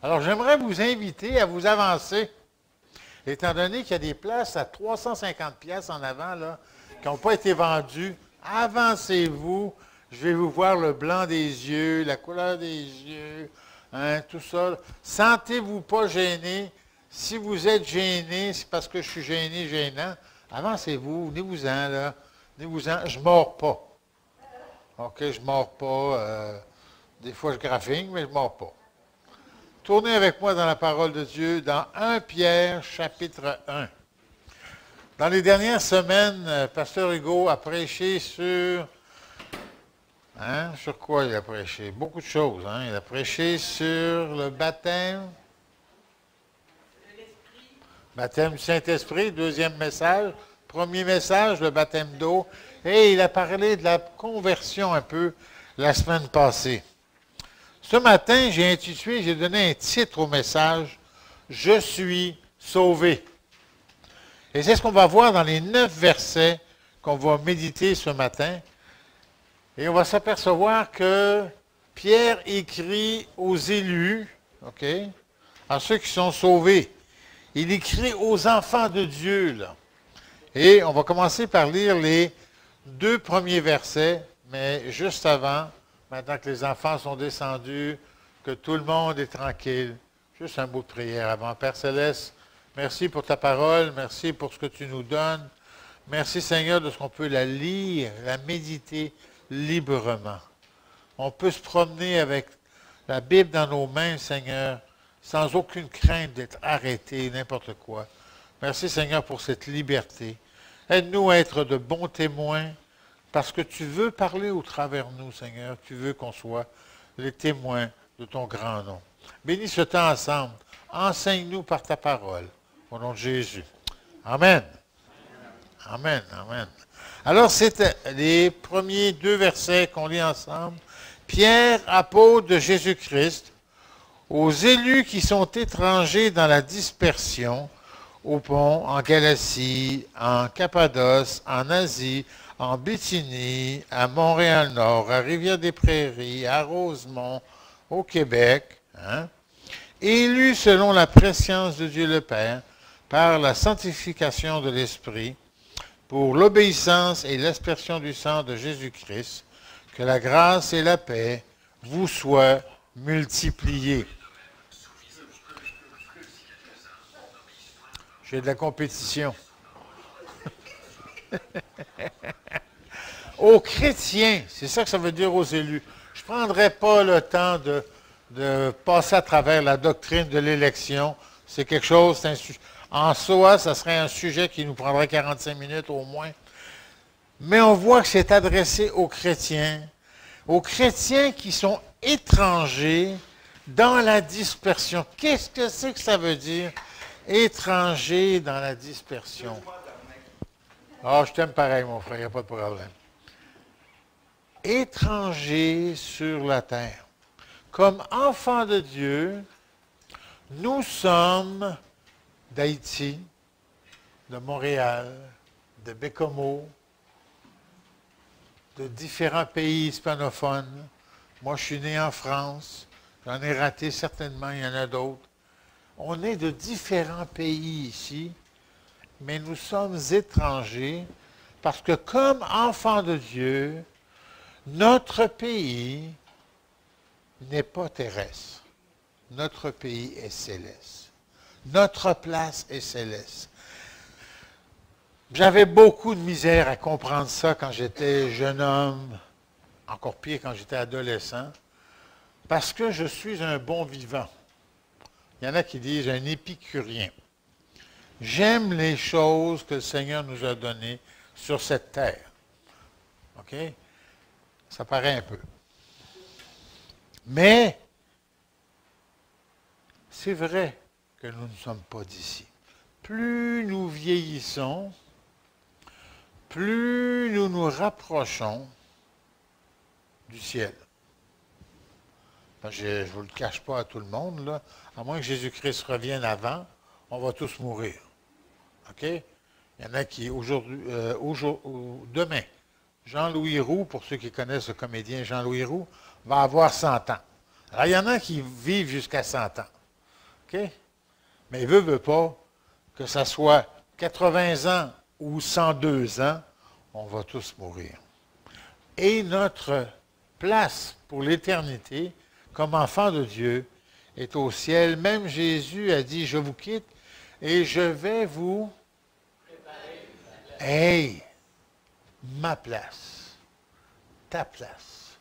Alors, j'aimerais vous inviter à vous avancer, étant donné qu'il y a des places à 350 pièces en avant, là, qui n'ont pas été vendues. Avancez-vous. Je vais vous voir le blanc des yeux, la couleur des yeux, hein, tout ça. Sentez-vous pas gêné. Si vous êtes gêné, c'est parce que je suis gêné, gênant. Avancez-vous, venez-vous-en, là. Venez-vous-en. Je ne mords pas. OK, je ne mords pas. Des fois, je graffigne, mais je ne mords pas. Tournez avec moi dans la parole de Dieu, dans 1 Pierre, chapitre 1. Dans les dernières semaines, Pasteur Hugo a prêché sur... Hein, sur quoi il a prêché? Beaucoup de choses. Hein? Il a prêché sur le baptême. Baptême du Saint-Esprit, deuxième message. Premier message, le baptême d'eau. Et il a parlé de la conversion un peu la semaine passée. Ce matin, j'ai donné un titre au message, « Je suis sauvé ». Et c'est ce qu'on va voir dans les 9 versets qu'on va méditer ce matin. Et on va s'apercevoir que Pierre écrit aux élus, OK, à ceux qui sont sauvés. Il écrit aux enfants de Dieu, là. Et on va commencer par lire les 2 premiers versets, mais juste avant, maintenant que les enfants sont descendus, que tout le monde est tranquille, juste un mot de prière avant. Père Céleste, merci pour ta parole, merci pour ce que tu nous donnes. Merci Seigneur de ce qu'on peut la lire, la méditer librement. On peut se promener avec la Bible dans nos mains, Seigneur, sans aucune crainte d'être arrêté, n'importe quoi. Merci Seigneur pour cette liberté. Aide-nous à être de bons témoins, parce que tu veux parler au travers de nous, Seigneur. Tu veux qu'on soit les témoins de ton grand nom. Bénis ce temps ensemble. Enseigne-nous par ta parole. Au nom de Jésus. Amen. Amen. Amen. Alors, c'est les premiers 2 versets qu'on lit ensemble. Pierre, apôtre de Jésus-Christ, aux élus qui sont étrangers dans la dispersion, au Pont, en Galatie, en Cappadoce, en Asie, en Bithynie, à Montréal-Nord, à Rivière-des-Prairies, à Rosemont, au Québec, hein, élus selon la prescience de Dieu le Père, par la sanctification de l'Esprit, pour l'obéissance et l'aspersion du sang de Jésus-Christ, que la grâce et la paix vous soient multipliées. J'ai de la compétition. Aux chrétiens, c'est ça que ça veut dire aux élus. Je ne prendrai pas le temps de passer à travers la doctrine de l'élection. C'est quelque chose, en soi, ça serait un sujet qui nous prendrait 45 minutes au moins. Mais on voit que c'est adressé aux chrétiens qui sont étrangers dans la dispersion. Qu'est-ce que c'est que ça veut dire, étrangers dans la dispersion? Ah, je t'aime pareil, mon frère, il n'y a pas de problème. Étrangers sur la terre. Comme enfants de Dieu, nous sommes d'Haïti, de Montréal, de Bécomo, de différents pays hispanophones. Moi, je suis né en France. J'en ai raté certainement, il y en a d'autres. On est de différents pays ici, mais nous sommes étrangers parce que comme enfants de Dieu, notre pays n'est pas terrestre. Notre pays est céleste. Notre place est céleste. J'avais beaucoup de misère à comprendre ça quand j'étais jeune homme, encore pire quand j'étais adolescent, parce que je suis un bon vivant. Il y en a qui disent un épicurien. J'aime les choses que le Seigneur nous a données sur cette terre. OK? Ça paraît un peu. Mais, c'est vrai que nous ne sommes pas d'ici. Plus nous vieillissons, plus nous nous rapprochons du ciel. Je ne vous le cache pas à tout le monde, là. À moins que Jésus-Christ revienne avant, on va tous mourir. OK? Il y en a qui, demain, Jean-Louis Roux, pour ceux qui connaissent le comédien Jean-Louis Roux, va avoir 100 ans. Alors, il y en a qui vivent jusqu'à 100 ans. OK? Mais il veut pas que ça soit 80 ans ou 102 ans, on va tous mourir. Et notre place pour l'éternité, comme enfant de Dieu, est au ciel. Même Jésus a dit, je vous quitte et je vais vous... Hey! Ma place. Ta place.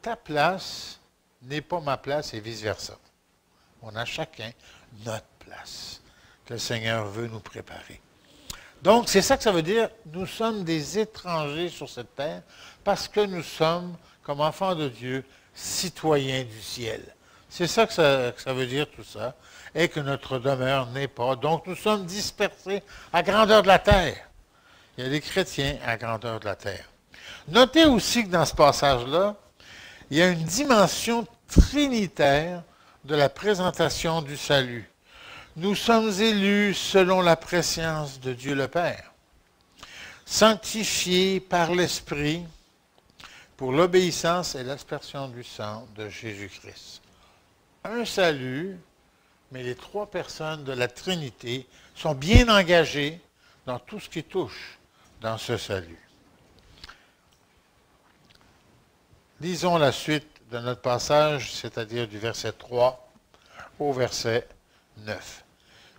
Ta place n'est pas ma place et vice-versa. On a chacun notre place que le Seigneur veut nous préparer. Donc, c'est ça que ça veut dire. Nous sommes des étrangers sur cette terre parce que nous sommes, comme enfants de Dieu, citoyens du ciel. C'est ça que ça veut dire tout ça. Et que notre demeure n'est pas. Donc, nous sommes dispersés à grandeur de la terre. Il y a des chrétiens à grandeur de la terre. Notez aussi que dans ce passage-là, il y a une dimension trinitaire de la présentation du salut. Nous sommes élus selon la prescience de Dieu le Père, sanctifiés par l'Esprit pour l'obéissance et l'aspersion du sang de Jésus-Christ. Un salut, mais les trois personnes de la Trinité sont bien engagées dans tout ce qui touche dans ce salut. Lisons la suite de notre passage, c'est-à-dire du verset 3 au verset 9.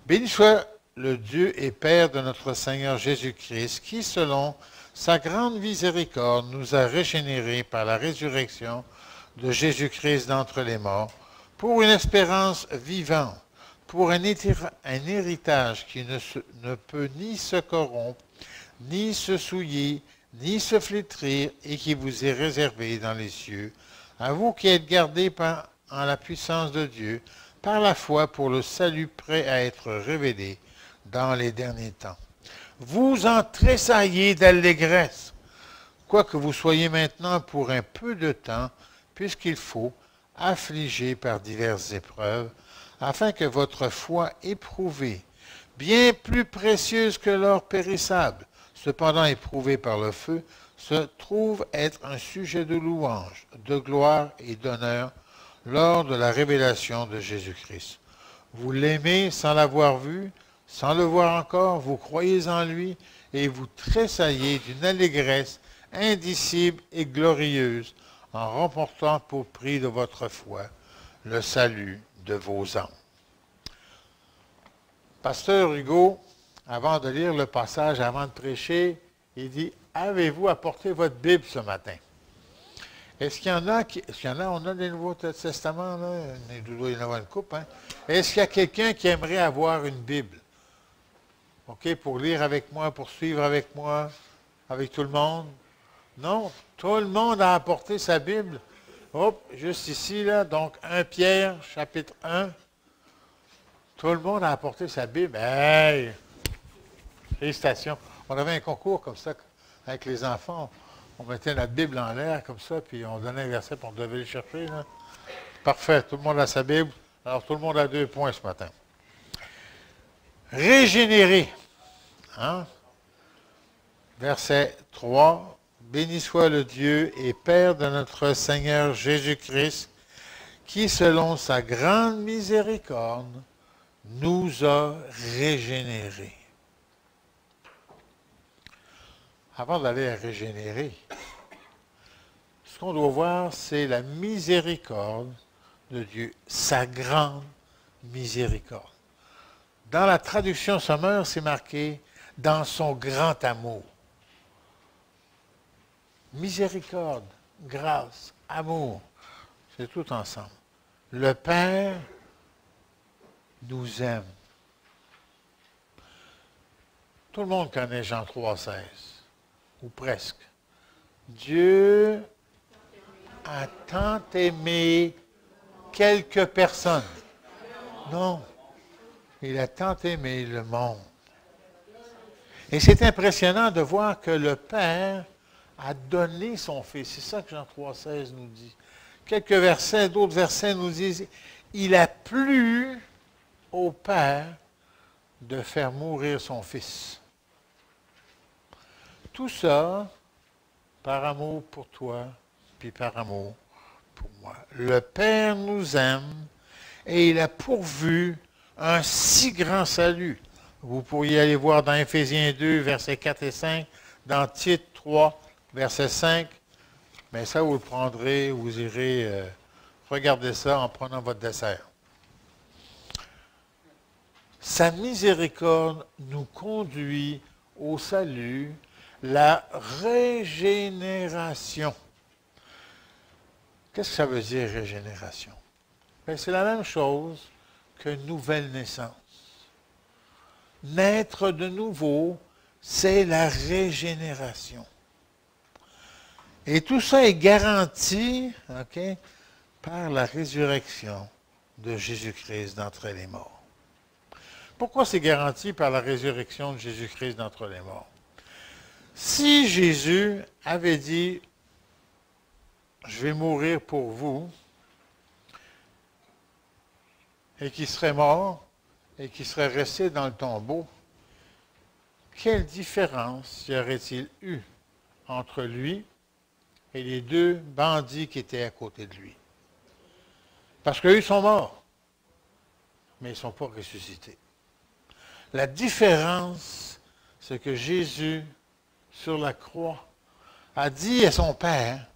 Béni soit le Dieu et Père de notre Seigneur Jésus-Christ, qui, selon sa grande miséricorde, nous a régénérés par la résurrection de Jésus-Christ d'entre les morts, pour une espérance vivante, pour un héritage qui ne peut ni se corrompre, ni se souiller, ni se flétrir, et qui vous est réservé dans les cieux, à vous qui êtes gardés en la puissance de Dieu, par la foi pour le salut prêt à être révélé dans les derniers temps. Vous en tressaillez d'allégresse, quoique vous soyez maintenant pour un peu de temps, puisqu'il faut, affligés par diverses épreuves, afin que votre foi éprouvée, bien plus précieuse que l'or périssable, cependant éprouvée par le feu, se trouve être un sujet de louange, de gloire et d'honneur lors de la révélation de Jésus-Christ. Vous l'aimez sans l'avoir vu, sans le voir encore, vous croyez en lui et vous tressaillez d'une allégresse indicible et glorieuse en remportant pour prix de votre foi le salut de vos âmes. Pasteur Hugo, avant de lire le passage, avant de prêcher, il dit, avez-vous apporté votre Bible ce matin? Est-ce qu'il y en a on a des Nouveaux Testaments, là? Il doit y en avoir une coupe, hein? Est-ce qu'il y a quelqu'un qui aimerait avoir une Bible? OK, pour lire avec moi, pour suivre avec moi, avec tout le monde? Non, tout le monde a apporté sa Bible. Hop, juste ici, là, donc 1 Pierre, chapitre 1. Tout le monde a apporté sa Bible. Hey! Félicitations. On avait un concours comme ça avec les enfants. On mettait la Bible en l'air comme ça, puis on donnait un verset, puis on devait le chercher. Là. Parfait. Tout le monde a sa Bible. Alors, tout le monde a 2 points ce matin. Régénéré. Hein? Verset 3. Béni soit le Dieu et Père de notre Seigneur Jésus-Christ, qui, selon sa grande miséricorde, nous a régénérés. Avant d'aller à régénérer, ce qu'on doit voir, c'est la miséricorde de Dieu, sa grande miséricorde. Dans la traduction sommaire, c'est marqué « dans son grand amour ». Miséricorde, grâce, amour, c'est tout ensemble. Le Père nous aime. Tout le monde connaît Jean 3,16, ou presque. Dieu a tant aimé quelques personnes. Non, il a tant aimé le monde. Et c'est impressionnant de voir que le Père a donné son Fils. C'est ça que Jean 3,16 nous dit. Quelques versets, d'autres versets nous disent, il a plu au Père de faire mourir son Fils. Tout ça par amour pour toi, puis par amour pour moi. Le Père nous aime et il a pourvu un si grand salut. Vous pourriez aller voir dans Éphésiens 2, versets 4 et 5, dans Tite 3, verset 5. Mais ça, vous le prendrez, vous irez regarder ça en prenant votre dessert. Sa miséricorde nous conduit au salut, la régénération. Qu'est-ce que ça veut dire, régénération? Bien, c'est la même chose que nouvelle naissance. Naître de nouveau, c'est la régénération. Et tout ça est garanti, par la résurrection de Jésus-Christ d'entre les morts. Pourquoi c'est garanti par la résurrection de Jésus-Christ d'entre les morts? Si Jésus avait dit, je vais mourir pour vous, et qu'il serait mort, et qu'il serait resté dans le tombeau, quelle différence y aurait-il eu entre lui et les deux bandits qui étaient à côté de lui? Parce qu'eux sont morts, mais ils ne sont pas ressuscités. La différence, c'est que Jésus, sur la croix, a dit à son Père,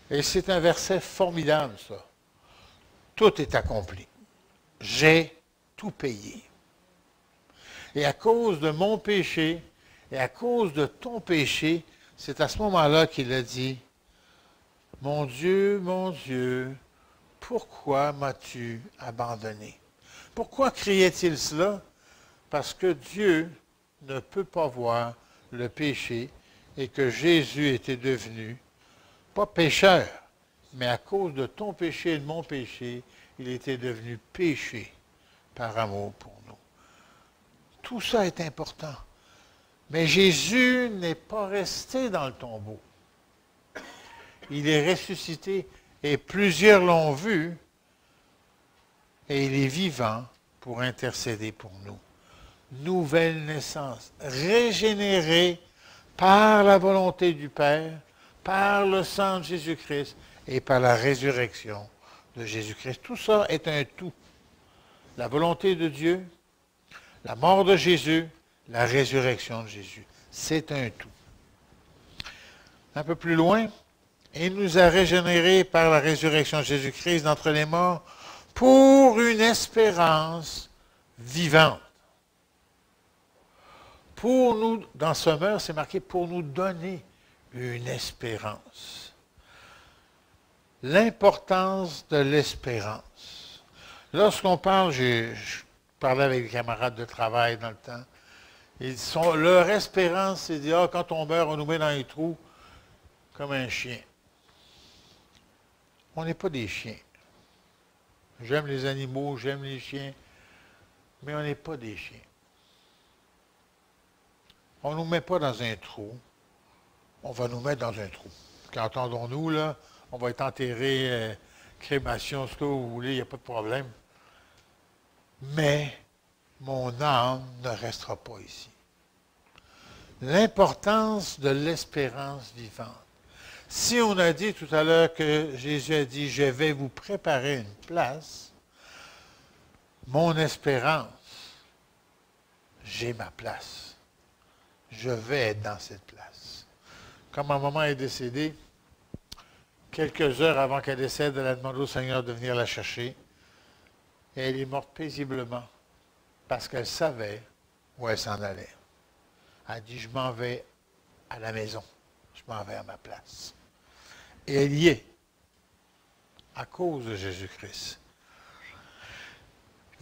et c'est un verset formidable, ça, tout est accompli. J'ai tout payé. Et à cause de mon péché, et à cause de ton péché, c'est à ce moment-là qu'il a dit, mon Dieu, pourquoi m'as-tu abandonné? Pourquoi criait-il cela? Parce que Dieu ne peut pas voir le péché et que Jésus était devenu, pas pécheur, mais à cause de ton péché et de mon péché, il était devenu péché par amour pour nous. Tout ça est important. Mais Jésus n'est pas resté dans le tombeau. Il est ressuscité et plusieurs l'ont vu et il est vivant pour intercéder pour nous. Nouvelle naissance, régénérée par la volonté du Père, par le sang de Jésus-Christ et par la résurrection de Jésus-Christ. Tout ça est un tout. La volonté de Dieu, la mort de Jésus, la résurrection de Jésus. C'est un tout. Un peu plus loin, il nous a régénérés par la résurrection de Jésus-Christ d'entre les morts pour une espérance vivante. Pour nous, dans Sommeur, c'est marqué pour nous donner une espérance. L'importance de l'espérance. Lorsqu'on parle, je parlais avec des camarades de travail dans le temps, leur espérance, c'est de dire, quand on meurt, on nous met dans les trous comme un chien. On n'est pas des chiens. J'aime les animaux, j'aime les chiens, mais on n'est pas des chiens. On ne nous met pas dans un trou, on va nous mettre dans un trou. Qu'entendons-nous, là? On va être enterré, crémation, ce que vous voulez, il n'y a pas de problème. Mais mon âme ne restera pas ici. L'importance de l'espérance vivante. Si on a dit tout à l'heure que Jésus a dit, je vais vous préparer une place, mon espérance, j'ai ma place. Je vais être dans cette place. Quand ma maman est décédée, quelques heures avant qu'elle décède, elle a demandé au Seigneur de venir la chercher. Et elle est morte paisiblement parce qu'elle savait où elle s'en allait. Elle a dit, je m'en vais à la maison. Je m'en vais à ma place. Et elle y est, à cause de Jésus-Christ.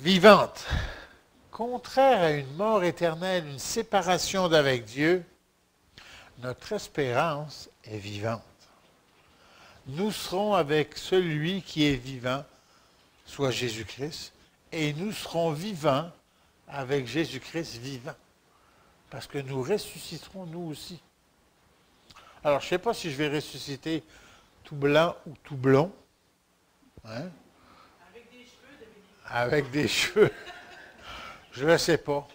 Vivante. Contraire à une mort éternelle, une séparation d'avec Dieu, notre espérance est vivante. Nous serons avec celui qui est vivant, soit Jésus-Christ, et nous serons vivants avec Jésus-Christ vivant. Parce que nous ressusciterons nous aussi. Alors, je ne sais pas si je vais ressusciter tout blanc ou tout blond. Hein? Avec des cheveux, Dominique. Avec des cheveux. Je ne sais pas.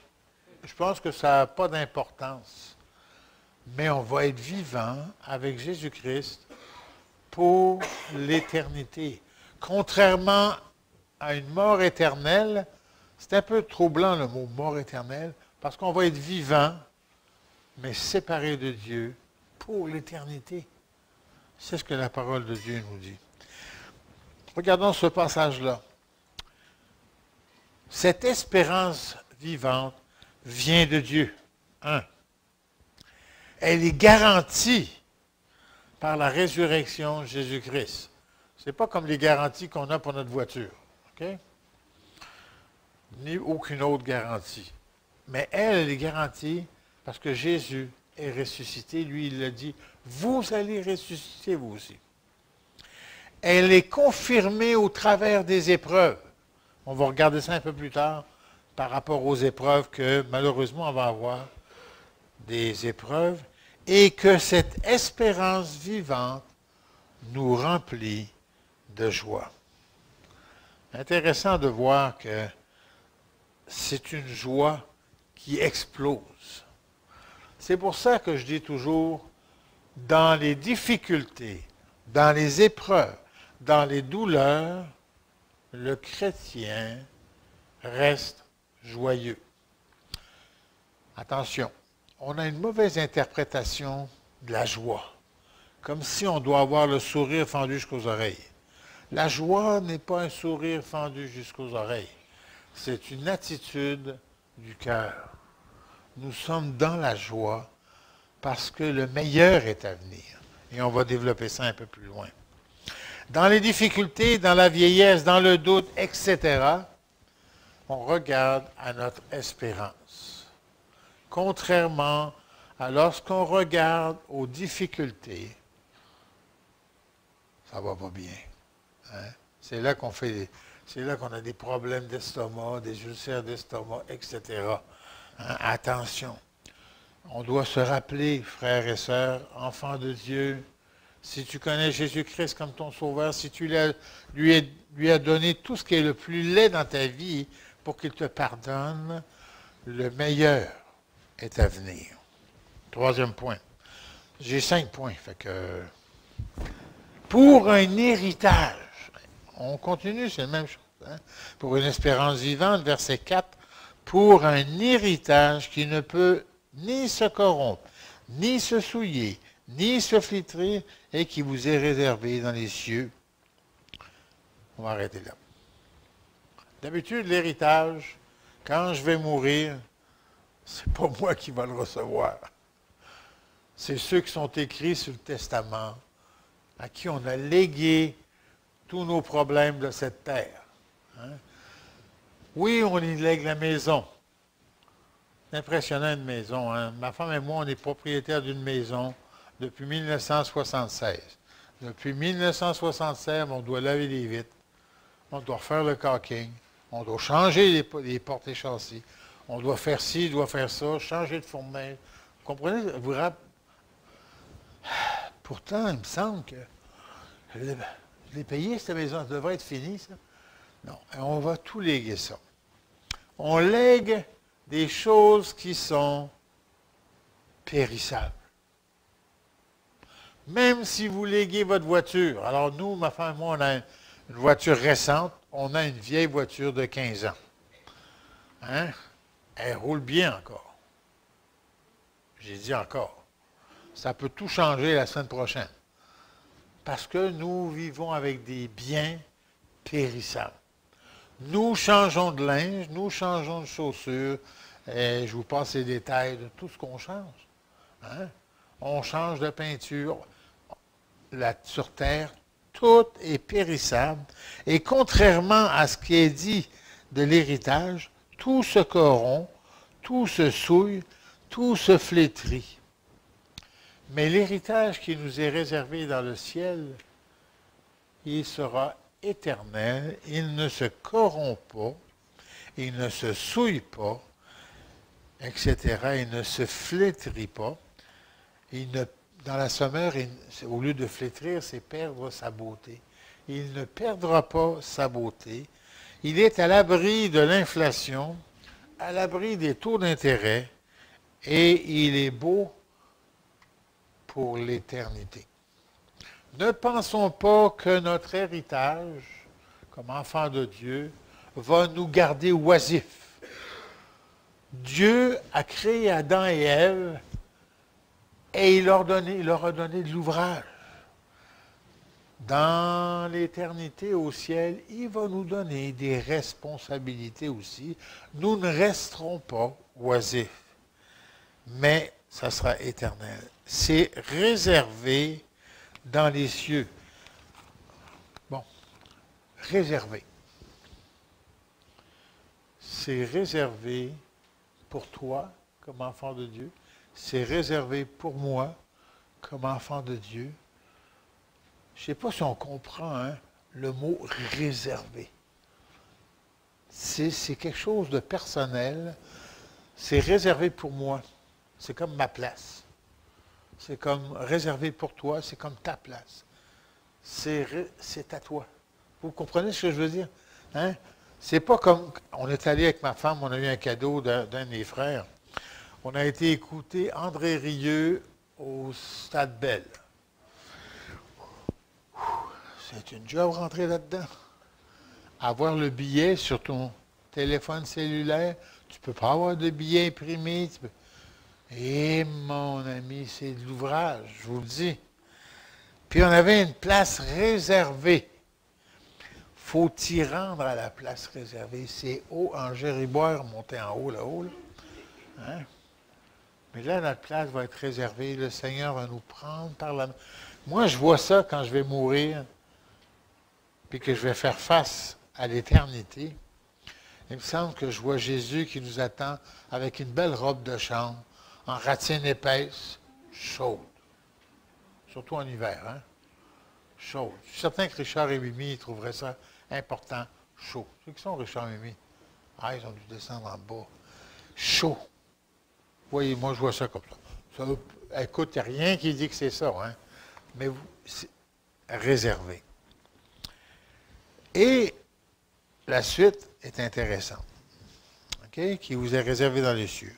Je pense que ça n'a pas d'importance. Mais on va être vivant avec Jésus-Christ pour l'éternité. Contrairement à une mort éternelle, C'est un peu troublant le mot mort éternelle, parce qu'on va être vivant, mais séparé de Dieu pour l'éternité. C'est ce que la parole de Dieu nous dit. Regardons ce passage-là. Cette espérance vivante vient de Dieu. Un. Elle est garantie par la résurrection de Jésus-Christ. Ce n'est pas comme les garanties qu'on a pour notre voiture. OK? Ni aucune autre garantie. Mais elle est garantie parce que Jésus est ressuscité. Lui, il a dit, vous allez ressusciter vous aussi. Elle est confirmée au travers des épreuves. On va regarder ça un peu plus tard par rapport aux épreuves que malheureusement on va avoir des épreuves et que cette espérance vivante nous remplit de joie. Intéressant de voir que c'est une joie qui explose. C'est pour ça que je dis toujours, dans les difficultés, dans les épreuves, dans les douleurs, le chrétien reste joyeux. Attention, on a une mauvaise interprétation de la joie, comme si on doit avoir le sourire fendu jusqu'aux oreilles. La joie n'est pas un sourire fendu jusqu'aux oreilles. C'est une attitude du cœur. Nous sommes dans la joie parce que le meilleur est à venir. Et on va développer ça un peu plus loin. Dans les difficultés, dans la vieillesse, dans le doute, etc., on regarde à notre espérance. Contrairement à lorsqu'on regarde aux difficultés, ça va pas bien. Hein? C'est là qu'on a des problèmes d'estomac, des ulcères d'estomac, etc. Hein? Attention. On doit se rappeler, frères et sœurs, enfants de Dieu, si tu connais Jésus-Christ comme ton sauveur, si tu lui as donné tout ce qui est le plus laid dans ta vie pour qu'il te pardonne, le meilleur est à venir. Troisième point. J'ai 5 points. Fait que, pour un héritage, on continue, c'est la même chose. Hein? Pour une espérance vivante, verset 4, pour un héritage qui ne peut ni se corrompre, ni se souiller, ni se flétrir, et qui vous est réservé dans les cieux. On va arrêter là. D'habitude, l'héritage, quand je vais mourir, c'est pas moi qui va le recevoir. C'est ceux qui sont écrits sur le testament, à qui on a légué tous nos problèmes de cette terre. Hein? Oui, on y lègue la maison. C'est impressionnant une maison. Hein? Ma femme et moi, on est propriétaires d'une maison depuis 1976. Depuis 1976, on doit laver les vitres, on doit refaire le caulking, on doit changer les portes et châssis, on doit faire ci, on doit faire ça, changer de fournaise. Vous comprenez? Pourtant, il me semble que je l'ai payé, cette maison, ça devrait être fini, ça. Non, on va tout léguer ça. On lègue des choses qui sont périssables. Même si vous léguez votre voiture. Alors nous, ma femme et moi, on a une voiture récente, on a une vieille voiture de 15 ans. Hein? Elle roule bien encore. J'ai dit encore. Ça peut tout changer la semaine prochaine. Parce que nous vivons avec des biens périssables. Nous changeons de linge, nous changeons de chaussures. Et je vous passe les détails de tout ce qu'on change. Hein? On change de peinture. Sur terre, tout est périssable. Et contrairement à ce qui est dit de l'héritage, tout se corrompt, tout se souille, tout se flétrit. Mais l'héritage qui nous est réservé dans le ciel, il sera éternel, il ne se corrompt pas, il ne se souille pas, etc. Il ne se flétrit pas. Dans la semeur, au lieu de flétrir, c'est perdre sa beauté. Il ne perdra pas sa beauté. Il est à l'abri de l'inflation, à l'abri des taux d'intérêt, et il est beau pour l'éternité. Ne pensons pas que notre héritage, comme enfants de Dieu, va nous garder oisifs. Dieu a créé Adam et Ève et il leur a donné de l'ouvrage. Dans l'éternité au ciel, il va nous donner des responsabilités aussi. Nous ne resterons pas oisifs, mais ça sera éternel. C'est réservé dans les cieux. Bon, réservé. C'est réservé pour toi comme enfant de Dieu. C'est réservé pour moi comme enfant de Dieu. Je ne sais pas si on comprend le mot réservé. C'est quelque chose de personnel. C'est réservé pour moi. C'est comme ma place. C'est comme réservé pour toi. C'est comme ta place. C'est à toi. Vous comprenez ce que je veux dire? Hein? C'est pas comme, on est allé avec ma femme, on a eu un cadeau d'un de mes frères. On a été écouter André Rieu au Stade Bell. C'est une job rentrer là-dedans. Avoir le billet sur ton téléphone cellulaire, tu ne peux pas avoir de billet imprimé. Et mon ami, c'est de l'ouvrage, je vous le dis. Puis on avait une place réservée. Faut t'y rendre à la place réservée. C'est haut en Gériboire, monter en haut, là-haut. Là. Hein? Mais là, notre place va être réservée. Le Seigneur va nous prendre par la main. Moi, je vois ça quand je vais mourir, puis que je vais faire face à l'éternité. Il me semble que je vois Jésus qui nous attend avec une belle robe de chambre, en ratine épaisse, chaude. Surtout en hiver, hein? Chaude. Je suis certain que Richard et Mimi trouveraient ça important, chaud. Ceux qui sont Richard et Mimi, ils ont dû descendre en bas. Chaud. Vous voyez, moi, je vois ça comme ça. Écoute, il n'y a rien qui dit que c'est ça, hein? Mais c'est réservé. Et la suite est intéressante, okay? Qui vous est réservée dans les cieux.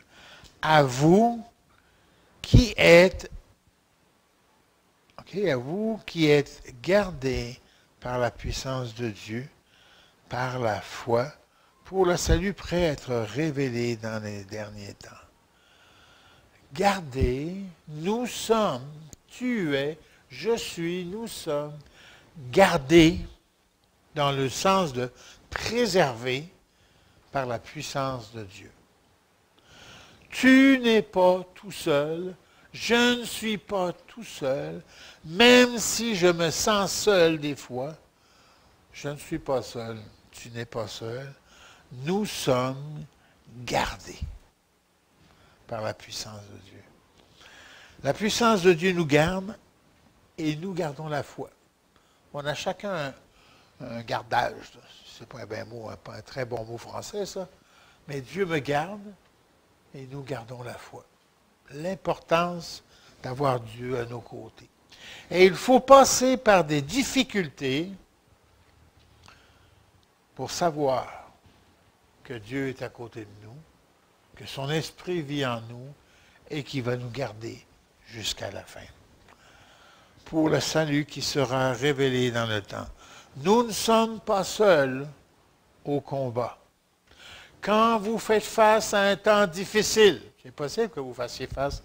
À vous qui êtes, à vous qui êtes gardés par la puissance de Dieu, par la foi, pour le salut prêt à être révélé dans les derniers temps. Gardez, nous sommes, tu es, je suis, nous sommes gardés dans le sens de préserver par la puissance de Dieu. Tu n'es pas tout seul, je ne suis pas tout seul, même si je me sens seul des fois, je ne suis pas seul, tu n'es pas seul, nous sommes gardés par la puissance de Dieu. La puissance de Dieu nous garde et nous gardons la foi. On a chacun un gardage. C'est pas pas un très bon mot français, ça. Mais Dieu me garde et nous gardons la foi. L'importance d'avoir Dieu à nos côtés. Et il faut passer par des difficultés pour savoir que Dieu est à côté de nous, que son esprit vit en nous et qu'il va nous garder jusqu'à la fin. Pour le salut qui sera révélé dans le temps. Nous ne sommes pas seuls au combat. Quand vous faites face à un temps difficile, c'est possible que vous fassiez face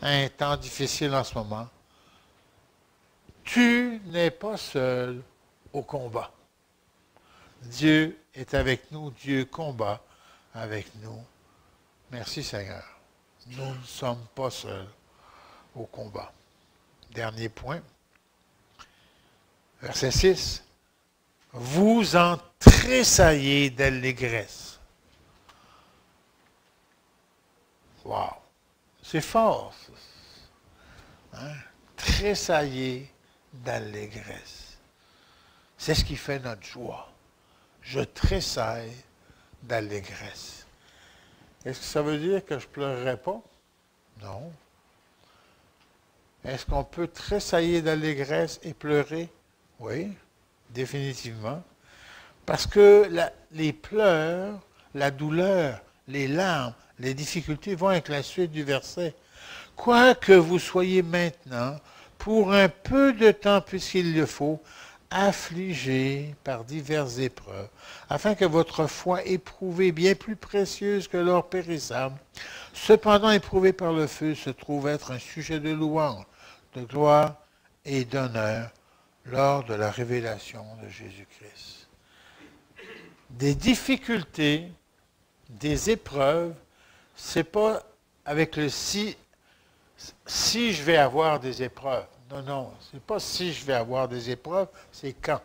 à un temps difficile en ce moment, tu n'es pas seul au combat. Dieu est avec nous, Dieu combat avec nous. Merci Seigneur. Nous ne sommes pas seuls au combat. Dernier point. Verset 6. Vous en tressaillez d'allégresse. Wow! C'est fort, ça. Hein? Tressailler d'allégresse. C'est ce qui fait notre joie. Je tressaille d'allégresse. Est-ce que ça veut dire que je ne pleurerai pas? Non. Est-ce qu'on peut tressailler d'allégresse et pleurer? Oui, définitivement. Parce que les pleurs, la douleur, les larmes, les difficultés vont avec la suite du verset. Quoi que vous soyez maintenant, pour un peu de temps puisqu'il le faut, affligés par diverses épreuves, afin que votre foi éprouvée, bien plus précieuse que l'or périssable, cependant éprouvée par le feu, se trouve être un sujet de louange, de gloire et d'honneur lors de la révélation de Jésus-Christ. Des difficultés, des épreuves, c'est pas avec le si je vais avoir des épreuves. Non, non, c'est pas si je vais avoir des épreuves, c'est quand.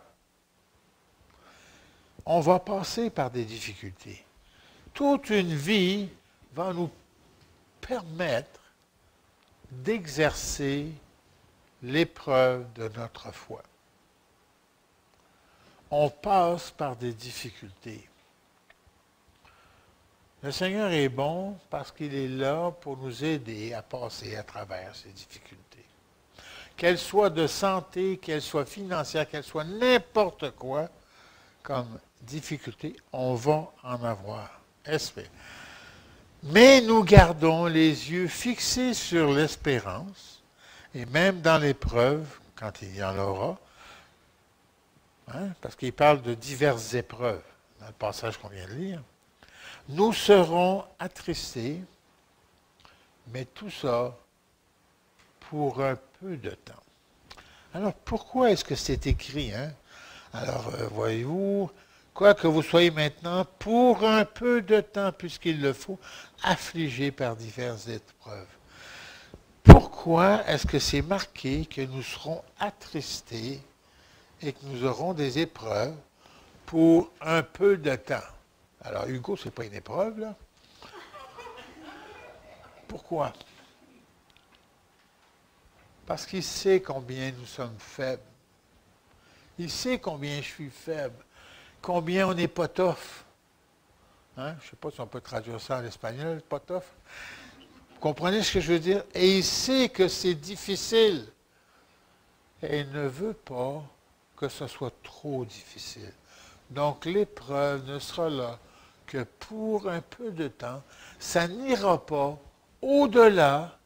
On va passer par des difficultés. Toute une vie va nous permettre d'exercer l'épreuve de notre foi. On passe par des difficultés. Le Seigneur est bon parce qu'il est là pour nous aider à passer à travers ces difficultés. Qu'elles soient de santé, qu'elles soient financières, qu'elles soient n'importe quoi comme difficulté, on va en avoir. Mais nous gardons les yeux fixés sur l'espérance, et même dans l'épreuve, quand il y en aura, parce qu'il parle de diverses épreuves dans le passage qu'on vient de lire, nous serons attristés, mais tout ça pour un peu de temps. Alors, pourquoi est-ce que c'est écrit? Alors, voyez-vous, quoi que vous soyez maintenant, pour un peu de temps, puisqu'il le faut, affligés par diverses épreuves. Pourquoi est-ce que c'est marqué que nous serons attristés et que nous aurons des épreuves pour un peu de temps? Alors, Hugo, ce n'est pas une épreuve, là. Pourquoi? Parce qu'il sait combien nous sommes faibles. Il sait combien je suis faible. Combien on n'est pas tough. Je ne sais pas si on peut traduire ça en espagnol, pas tough. Vous comprenez ce que je veux dire? Et il sait que c'est difficile. Et il ne veut pas que ce soit trop difficile. Donc l'épreuve ne sera là que pour un peu de temps. Ça n'ira pas au-delà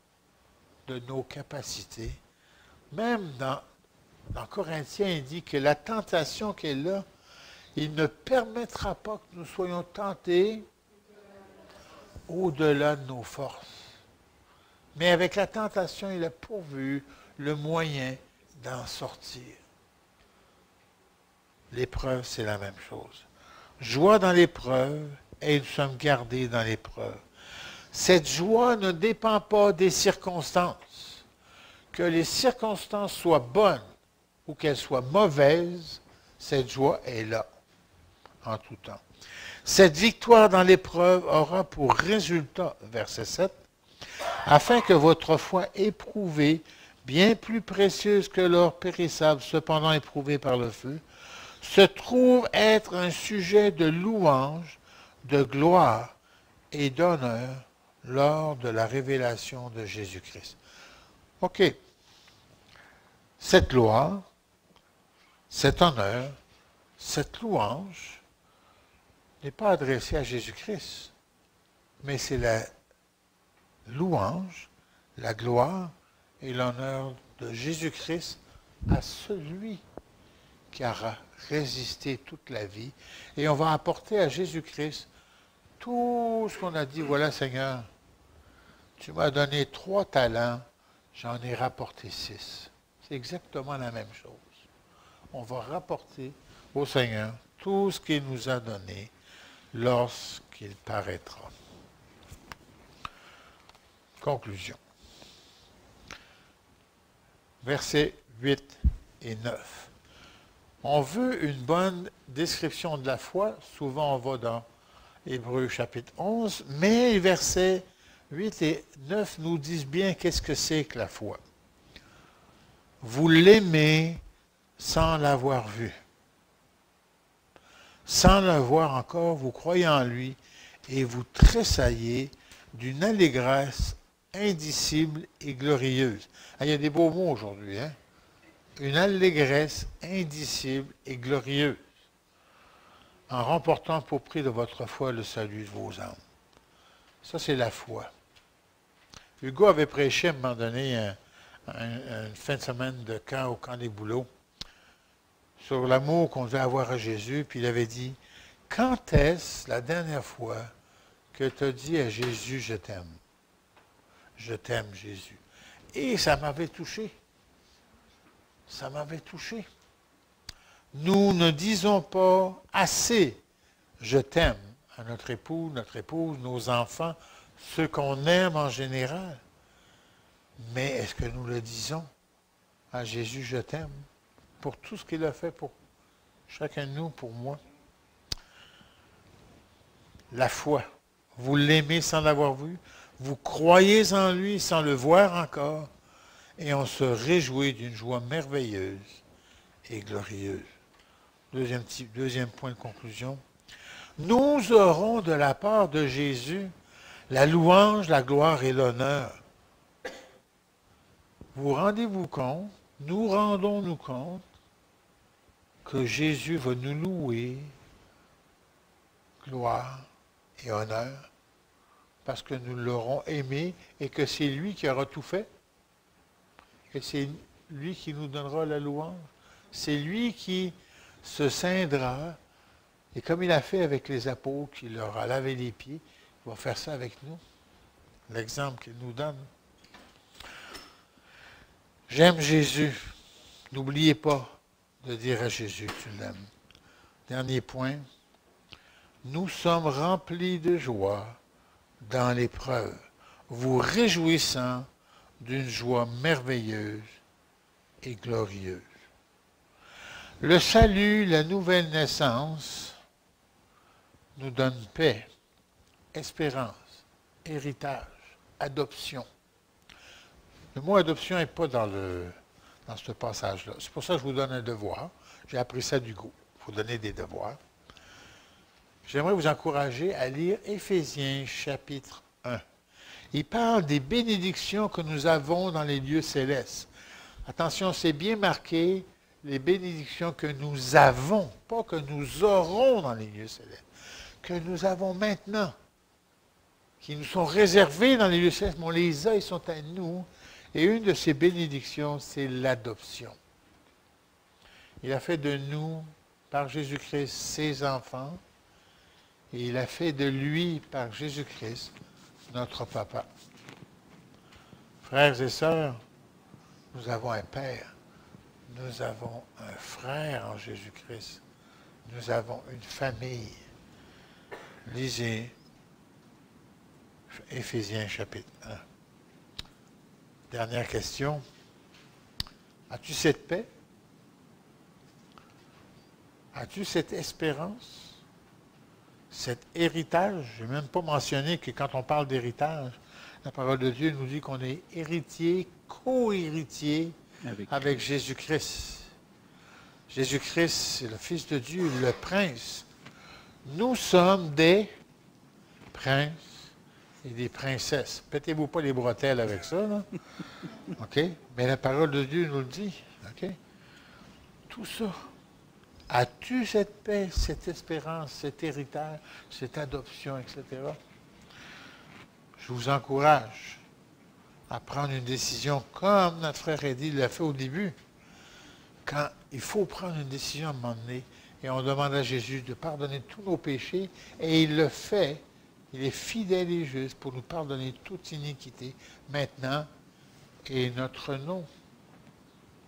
de nos capacités. Même dans Corinthiens, il dit que la tentation qui est là, il ne permettra pas que nous soyons tentés au-delà de nos forces. Mais avec la tentation, il a pourvu le moyen d'en sortir. L'épreuve, c'est la même chose. Joie dans l'épreuve, et nous sommes gardés dans l'épreuve. Cette joie ne dépend pas des circonstances. Que les circonstances soient bonnes ou qu'elles soient mauvaises, cette joie est là, en tout temps. Cette victoire dans l'épreuve aura pour résultat, verset 7, afin que votre foi éprouvée, bien plus précieuse que l'or périssable, cependant éprouvée par le feu, se trouve être un sujet de louange, de gloire et d'honneur lors de la révélation de Jésus-Christ. OK. Cette gloire, cet honneur, cette louange n'est pas adressée à Jésus-Christ, mais c'est la louange, la gloire et l'honneur de Jésus-Christ à celui qui a résisté toute la vie. Et on va apporter à Jésus-Christ tout ce qu'on a dit. Voilà, Seigneur, tu m'as donné 3 talents, j'en ai rapporté 6. C'est exactement la même chose. On va rapporter au Seigneur tout ce qu'il nous a donné lorsqu'il paraîtra. Conclusion. Versets 8 et 9. On veut une bonne description de la foi. Souvent, on va dans Hébreux chapitre 11, mais les versets 8 et 9 nous disent bien qu'est-ce que c'est que la foi. Vous l'aimez sans l'avoir vu. Sans le voir encore, vous croyez en lui et vous tressaillez d'une allégresse indicible et glorieuse. Il y a des beaux mots aujourd'hui, hein? Une allégresse indicible et glorieuse, en remportant pour prix de votre foi le salut de vos âmes. Ça, c'est la foi. Hugo avait prêché à un moment donné, une fin de semaine de camp au camp des Bouleaux, sur l'amour qu'on devait avoir à Jésus, puis il avait dit, quand est-ce la dernière fois que tu as dit à Jésus, je t'aime? Je t'aime, Jésus. Et ça m'avait touché. Ça m'avait touché. Nous ne disons pas assez, je t'aime, à notre époux, notre épouse, nos enfants, ceux qu'on aime en général. Mais est-ce que nous le disons à Jésus, je t'aime, pour tout ce qu'il a fait pour chacun de nous, pour moi? La foi. Vous l'aimez sans l'avoir vu. Vous croyez en lui sans le voir encore. Et on se réjouit d'une joie merveilleuse et glorieuse. Deuxième point de conclusion. Nous aurons de la part de Jésus la louange, la gloire et l'honneur. Vous rendez-vous compte, nous rendons-nous compte que Jésus va nous louer, gloire et honneur, parce que nous l'aurons aimé et que c'est lui qui aura tout fait, et c'est lui qui nous donnera la louange. C'est lui qui se ceindra, et comme il a fait avec les apôtres, qui leur a lavé les pieds, il va faire ça avec nous. L'exemple qu'il nous donne. J'aime Jésus. N'oubliez pas de dire à Jésus que tu l'aimes. Dernier point. Nous sommes remplis de joie dans l'épreuve, vous réjouissant d'une joie merveilleuse et glorieuse. Le salut, la nouvelle naissance, nous donne paix, espérance, héritage, adoption. Le mot adoption n'est pas dans ce passage-là. C'est pour ça que je vous donne un devoir. J'ai appris ça d'Hugo. Il faut donner des devoirs. J'aimerais vous encourager à lire Éphésiens chapitre 1. Il parle des bénédictions que nous avons dans les lieux célestes. Attention, c'est bien marqué, les bénédictions que nous avons, pas que nous aurons dans les lieux célestes, que nous avons maintenant, qui nous sont réservées dans les lieux célestes, mais on les a, ils sont à nous. Et une de ces bénédictions, c'est l'adoption. Il a fait de nous, par Jésus-Christ, ses enfants, et il a fait de lui, par Jésus-Christ, notre papa. Frères et sœurs, nous avons un Père, nous avons un frère en Jésus-Christ, nous avons une famille. Lisez Éphésiens chapitre 1. Dernière question. As-tu cette paix? As-tu cette espérance? Cet héritage? Je n'ai même pas mentionné que quand on parle d'héritage, la parole de Dieu nous dit qu'on est héritier, co-héritier avec Jésus-Christ. Jésus-Christ, c'est le Fils de Dieu, le Prince. Nous sommes des princes et des princesses. Pétez-vous pas les bretelles avec ça, là. OK? Mais la parole de Dieu nous le dit. OK? Tout ça. As-tu cette paix, cette espérance, cet héritage, cette adoption, etc.? Je vous encourage à prendre une décision comme notre frère Eddie l'a fait au début. Quand il faut prendre une décision à un moment donné, et on demande à Jésus de pardonner tous nos péchés, et il le fait. Il est fidèle et juste pour nous pardonner toute iniquité maintenant, et notre nom,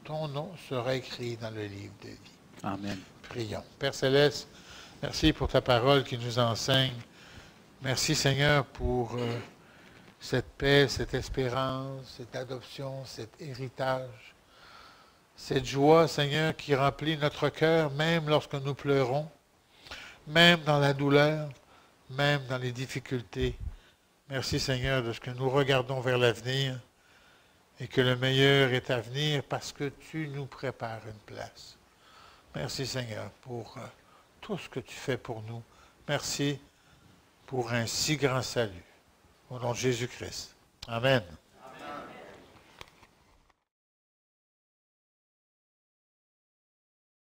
ton nom sera écrit dans le livre de vie. Amen. Prions. Père Céleste, merci pour ta parole qui nous enseigne. Merci Seigneur pour cette paix, cette espérance, cette adoption, cet héritage. Cette joie, Seigneur, qui remplit notre cœur, même lorsque nous pleurons, même dans la douleur, même dans les difficultés. Merci, Seigneur, de ce que nous regardons vers l'avenir et que le meilleur est à venir parce que tu nous prépares une place. Merci, Seigneur, pour tout ce que tu fais pour nous. Merci pour un si grand salut. Au nom de Jésus-Christ. Amen.